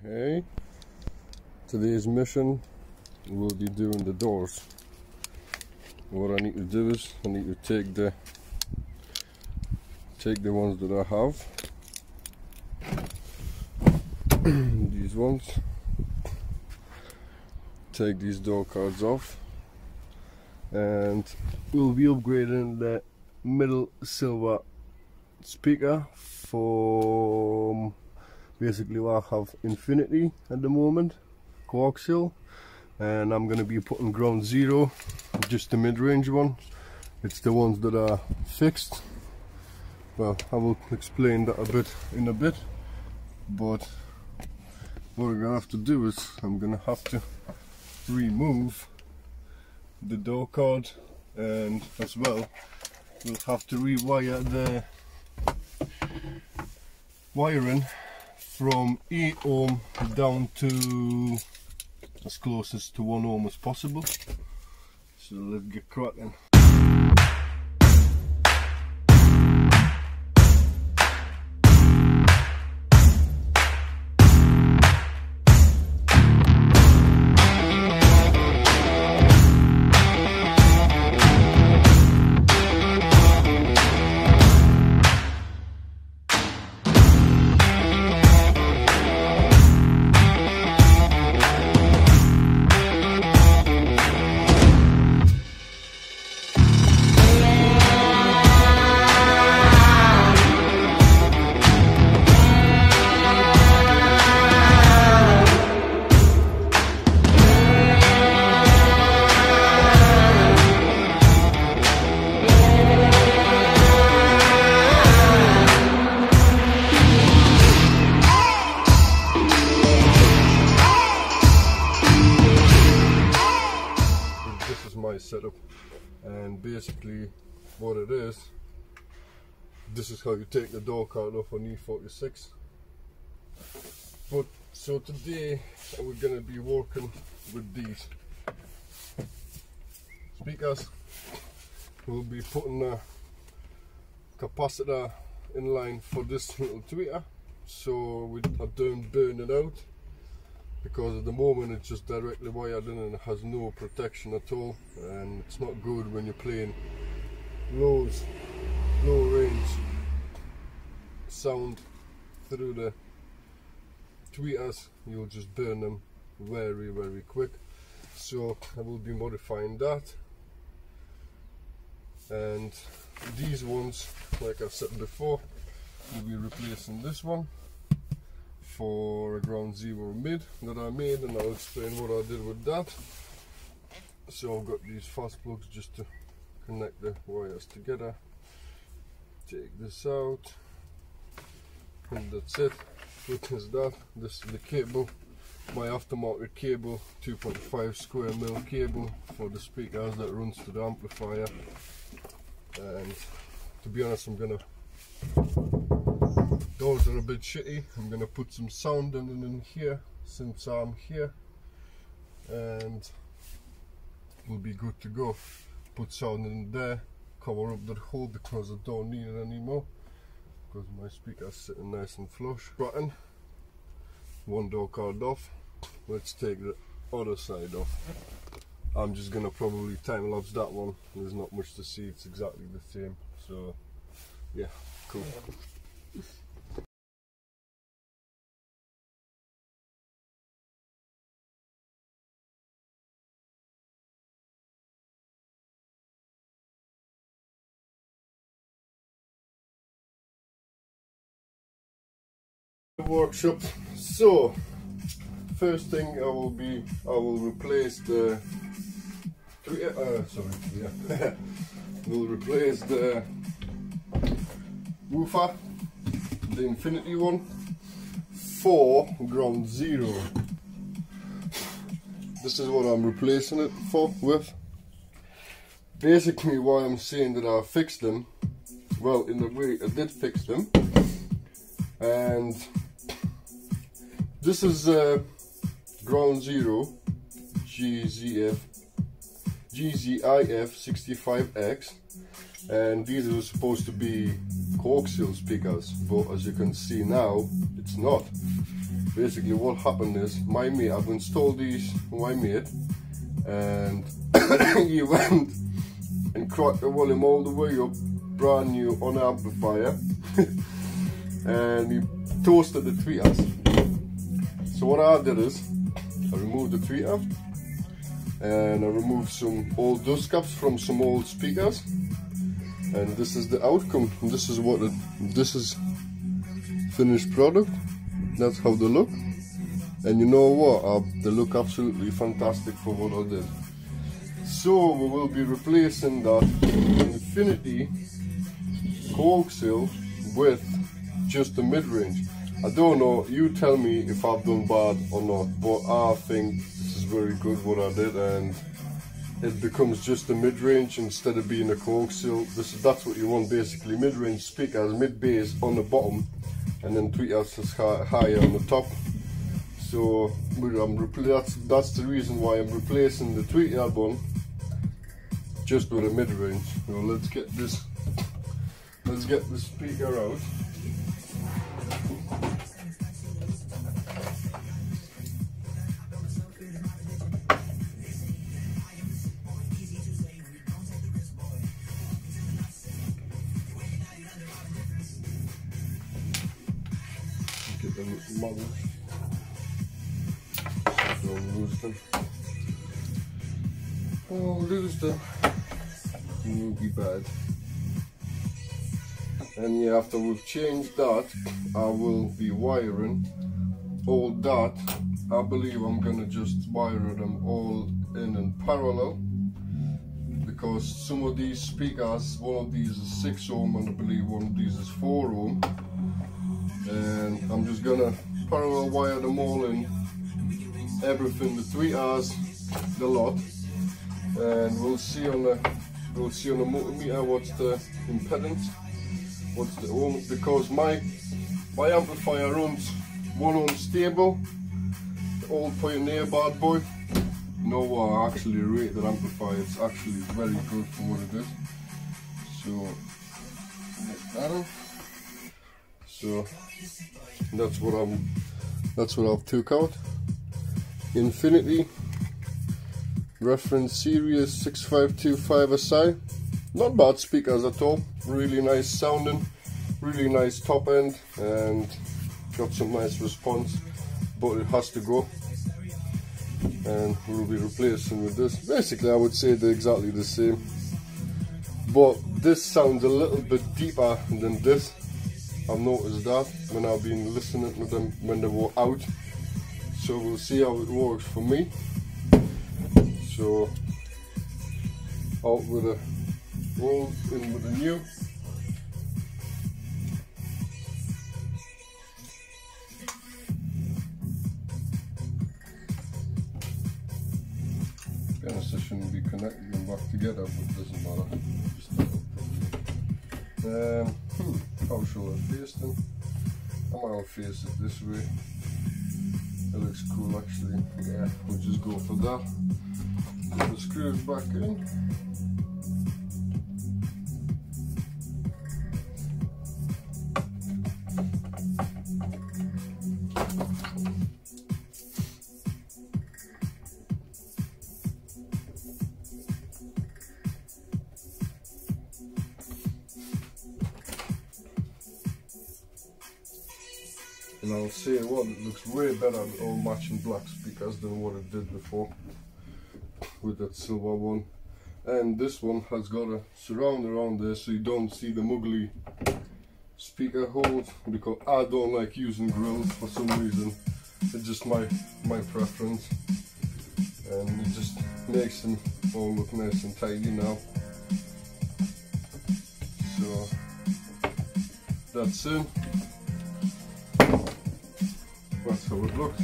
Hey, today's mission will be doing the doors. What I need to do is I need to take the ones that I have, these ones, take these door cards off, and we'll be upgrading the middle silver speaker from basically I have Infinity at the moment, coaxial, and I'm gonna be putting ground zero, just the mid-range one. It's the ones that are fixed. Well, I will explain that in a bit, but what I'm gonna have to do is I'm gonna have to remove the door card, and as well we'll have to rewire the wiring from 8 ohm down to as closest to 1 ohm as possible. So let's get cracking. My setup, and basically what it is, this is how you take the door card off on E46. But so today we're going to be working with these speakers. We'll be putting a capacitor in line for this little tweeter, so I don't burn it out, because at the moment it's just directly wired in and it has no protection at all, and it's not good when you're playing low range sound through the tweeters. You'll just burn them very quick. So I will be modifying that, and these ones, like I said before, we'll be replacing this one for a ground zero mid that I made, and I'll explain what I did with that. So I've got these fast plugs just to connect the wires together. Take this out, and that's it. What is that? This is the cable, my aftermarket cable, 2.5 square mil cable for the speakers that runs to the amplifier. And to be honest, those are a bit shitty. I'm gonna put some sound in here since I'm here, and we'll be good to go. Put sound in there, cover up that hole because I don't need it anymore, because my speaker's sitting nice and flush. Button, one door card off. Let's take the other side off. I'm just gonna probably time lapse that one. There's not much to see, it's exactly the same. So yeah, cool. Workshop. So first thing I will replace the we'll replace the woofer, the Infinity one, for ground zero. This is what I'm replacing it with. Basically why I'm saying that I fixed them, well, in the way I did fix them, and this is ground zero GZIF 65X, and these are supposed to be coaxial speakers, but as you can see now, it's not. basically what happened is I've installed these with my mate, and he went and cracked the volume all the way up, brand new on the amplifier, and he toasted the tweeters. So what I did is I removed the tweeter and I removed some old dust caps from some old speakers, and this is the outcome. This is finished product. That's how they look, and you know what, they look absolutely fantastic for what I did. So we will be replacing that Infinity coaxial with just the mid-range. I don't know, you tell me if I've done bad or not, but I think this is very good what I did, and it becomes just a mid-range instead of being a coaxial. That's what you want basically, mid-range speakers, mid-bass on the bottom, and then tweeters is higher on the top. So that's the reason why I'm replacing the tweeter one just with a mid-range. So let's get the speaker out. Get the models. Don't lose them. Oh, lose them. It will be bad. And yeah, after we've changed that, I will be wiring all that. I believe I'm gonna just wire them all in parallel, because some of these speakers, one of these is 6 ohm and I believe one of these is 4 ohm, and I'm just gonna parallel wire them all in, everything, the 3 R's, the lot, and we'll see on the multimeter what's the impedance, what's the ohm, because my amplifier runs 1 ohm stable, the old Pioneer bad boy. You know what, I actually rate that amplifier, it's actually very good for what it is. So get that on. So that's what I've took out. Infinity reference series 6525 SI. Not bad speakers at all, really nice sounding, really nice top end, and got some nice response, but it has to go, and we'll be replacing with this. Basically I would say they're exactly the same, but this sounds a little bit deeper than this. I've noticed that when I've been listening to them when they were out, so we'll see how it works for me. So out with a old, in with the new. To be honest, I shouldn't be connecting them back together, but it doesn't matter. How shall I face them? I might face it this way. It looks cool actually. Yeah, we'll just go for that. Put the screws back in. And I'll say what, it looks way better with all matching black speakers than what it did before with that silver one. And this one has got a surround around there so you don't see the muggly speaker holes, because I don't like using grills for some reason. It's just my preference, and it just makes them all look nice and tidy now. So that's it. That's how it looks.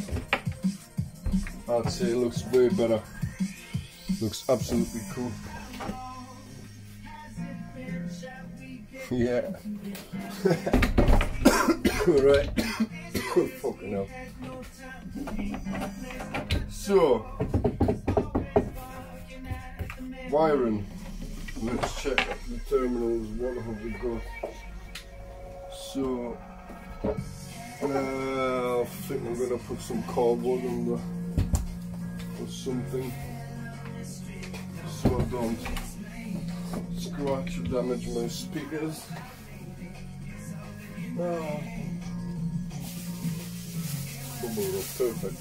I'd say it looks way better. Looks absolutely cool. Yeah. Right. Fucking hell. So, wiring. Let's check the terminals. What have we got? So, I think I'm gonna put some cardboard on the or something so I don't scratch or damage my speakers. Bubble, perfect.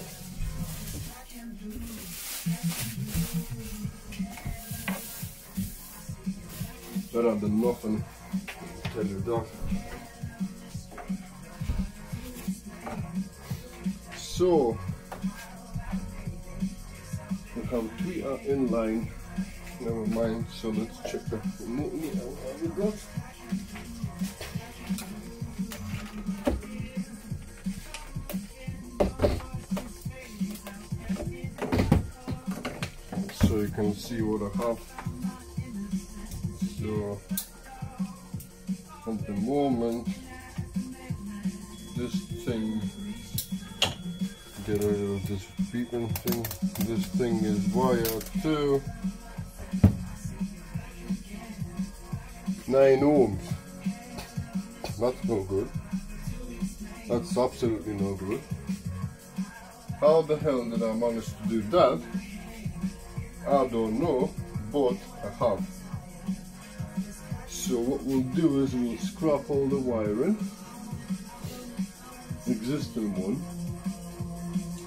Better than nothing, tell you that. So we have tweeter in line. Never mind. So let's check the remote meter we got. So you can see what I have. So at the moment, this thing, get rid of this beeping thing. This thing is wired to 9 ohms. That's no good. That's absolutely no good. How the hell did I manage to do that? I don't know, but I have. So what we'll do is we'll scrap all the wiring, existing one,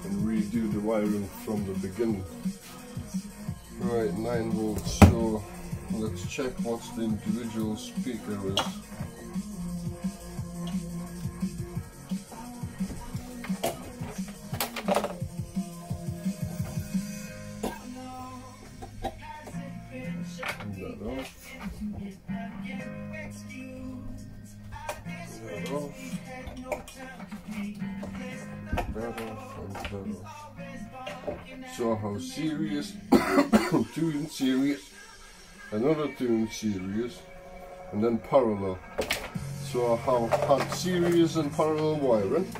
and redo the wiring from the beginning. Right, 9 volts. So let's check what the individual speaker is. So I have series, 2 in series, another 2 in series, and then parallel. So I have had series and parallel wiring.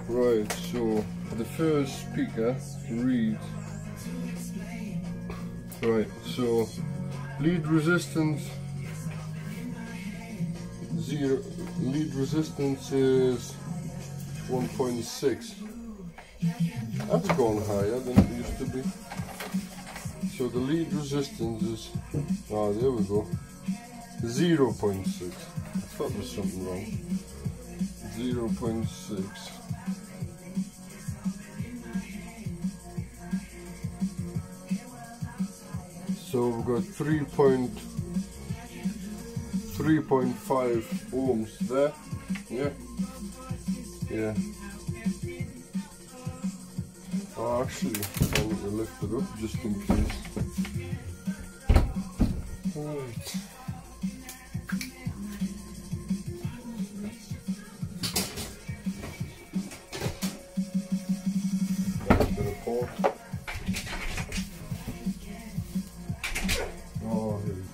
Right, so the first speaker reads. Right, so lead resistance 0, lead resistance is 1.6. That's gone higher than it used to be. So the lead resistance is, oh, there we go, 0.6. I thought there was something wrong. 0.6. So we've got 3.5 ohms there. Yeah. Yeah. Oh, actually, I need to lift it up just in case. Right. That's a bit of port. Oh, here we go.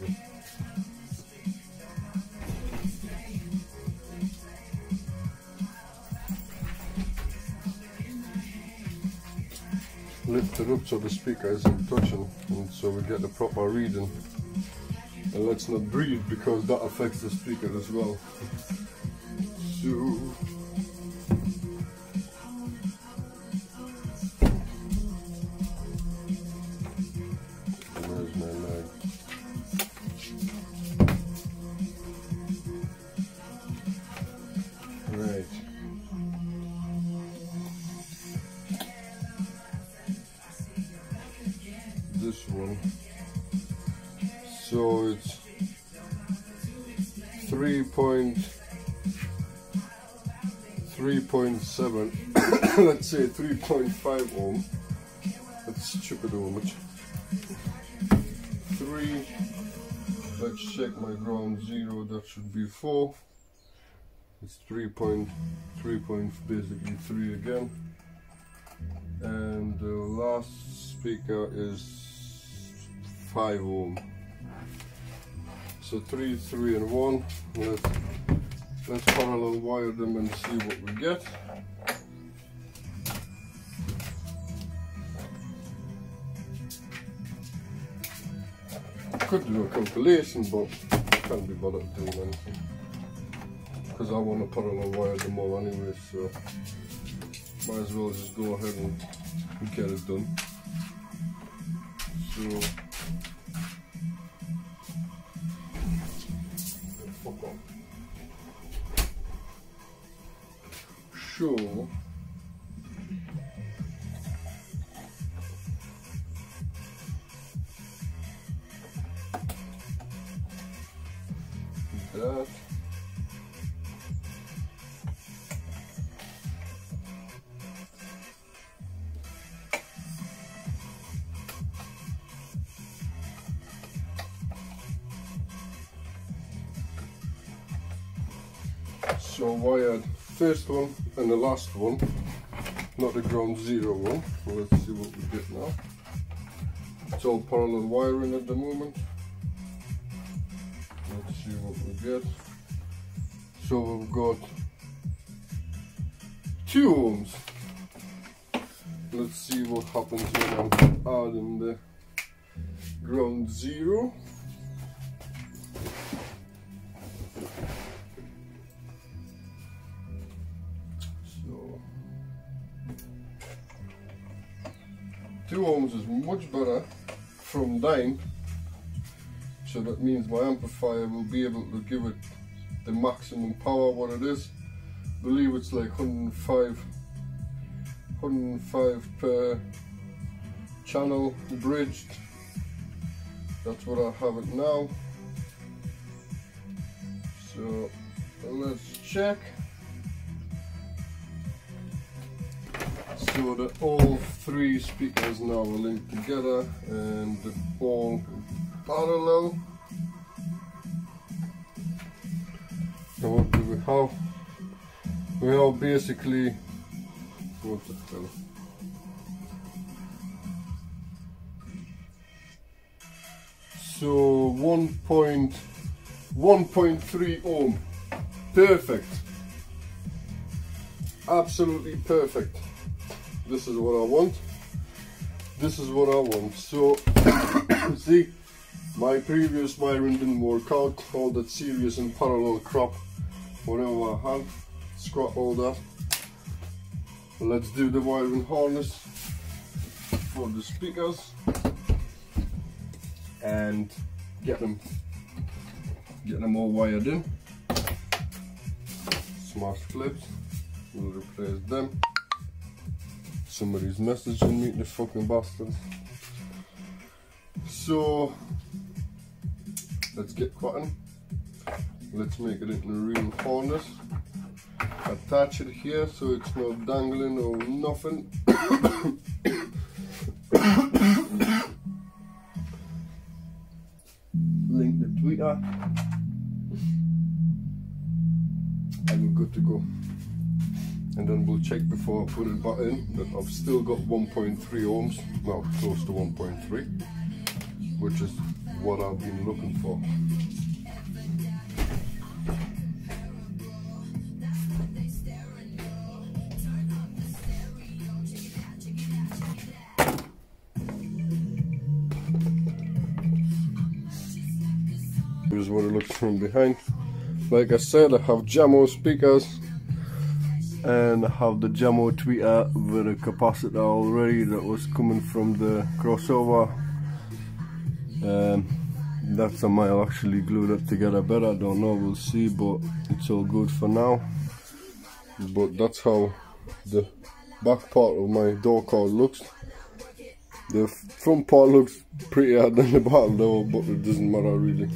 Lift it up so the speaker isn't touching, and so we get the proper reading. And let's not breathe because that affects the speaker as well. So where's my leg? Right. This one, so it's 3.7 let's say 3.5 ohm. That's stupid ohmage. 3, let's check my ground 0, that should be 4. It's 3.3, basically 3 again. And the last speaker is 5 ohm. So 3, 3 and 1. Let's parallel wire them and see what we get. Could do a calculation, but I can't be bothered doing anything because I want to parallel wire them all anyway, so might as well just go ahead and get it done. So fuck off. Sure. That. So wired first one and the last one, not the ground zero one. So let's see what we get now. It's all parallel wiring at the moment. Let's see what we get. So we've got 2 ohms. Let's see what happens when I'm adding the ground zero. So 2 ohms is much better from 9. So that means my amplifier will be able to give it the maximum power what it is. I believe it's like 105 per channel bridged. That's what I have it now. So let's check. So that all 3 speakers now are linked together and they're all parallel. So what do we have? We have basically, what the hell? So 1.3 ohm. Perfect. Absolutely perfect. This is what I want. This is what I want. So see, my previous wiring didn't work out. All that series and parallel crap, whatever I had, scrap all that. Let's do the wiring harness for the speakers and get them all wired in. Smart clips, we'll replace them. Somebody's messaging me, the fucking bastards. So let's get cutting. Let's make it into a real harness. Attach it here so it's not dangling or nothing. Link the tweeter and we're good to go. And then we'll check before I put it back in that I've still got 1.3 ohms, well, close to 1.3, which is what I've been looking for. Here's what it looks from behind. Like I said, I have Jamo speakers and I have the Jamo tweeter with a capacitor already that was coming from the crossover. That's I might actually glue that together better, I don't know, we'll see, but it's all good for now. But that's how the back part of my door card looks. The front part looks prettier than the back though, but it doesn't matter really.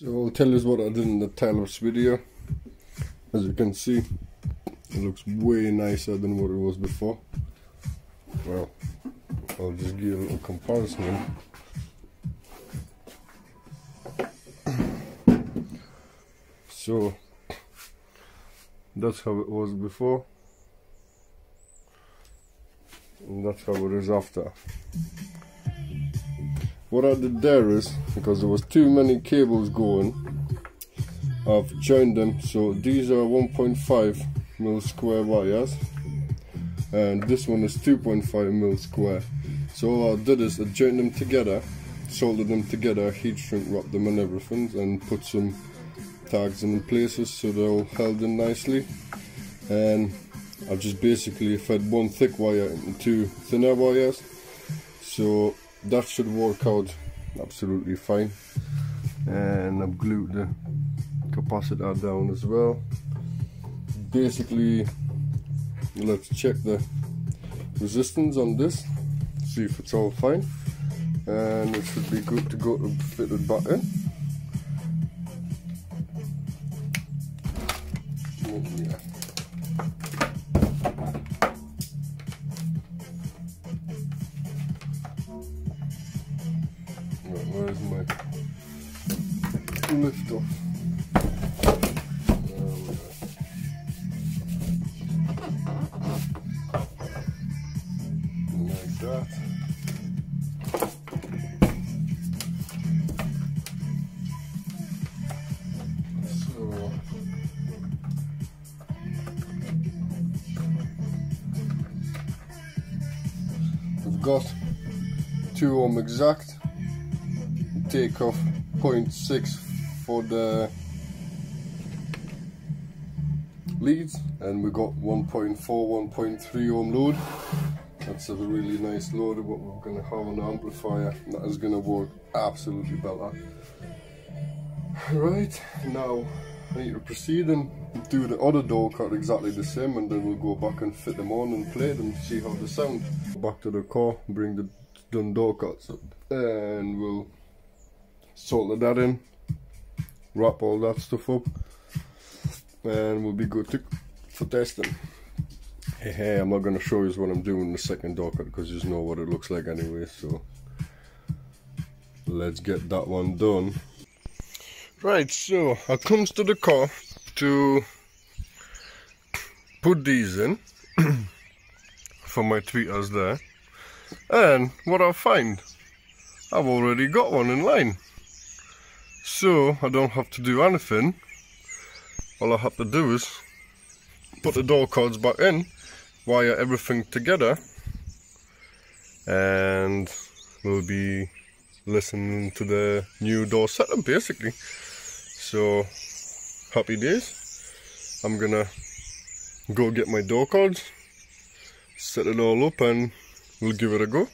So I'll tell you what I did in the time-lapse video. As you can see, it looks way nicer than what it was before. Well, I'll just give you a little comparison. So that's how it was before, and that's how it is after. What I did there is, because there was too many cables going, I've joined them. So these are 1.5 mil square wires, and this one is 2.5 mil square. So all I did is I joined them together, soldered them together, heat shrink wrapped them and everything, and put some tags in places so they're all held in nicely. And I've just basically fed one thick wire into two thinner wires, so that should work out absolutely fine. And I've glued the capacitor down as well. Basically, let's check the resistance on this, see if it's all fine, and it should be good to go to fit it back in. Yeah. Right, where's my lift off? Like that. So we've got 2 ohm exact. Take off 0.6 for the leads, and we got 1.4, 1.3 ohm load. That's a really nice load of what we're going to have on the amplifier. That is going to work absolutely better. Right, now I need to proceed and do the other door cut exactly the same, and then we'll go back and fit them on and play them, see how they sound. Back to the car, bring the done door cuts up, and we'll solder that in, wrap all that stuff up, and we'll be good for testing. Hey, I'm not going to show you what I'm doing in the second door cut because you know what it looks like anyway, so let's get that one done. Right, so I comes to the car to put these in for my tweeters there, and what I find, I've already got one in line. So I don't have to do anything. All I have to do is put the door cords back in, wire everything together, and we'll be listening to the new door setup basically. So happy days. I'm gonna go get my door cords, set it all up, and we'll give it a go.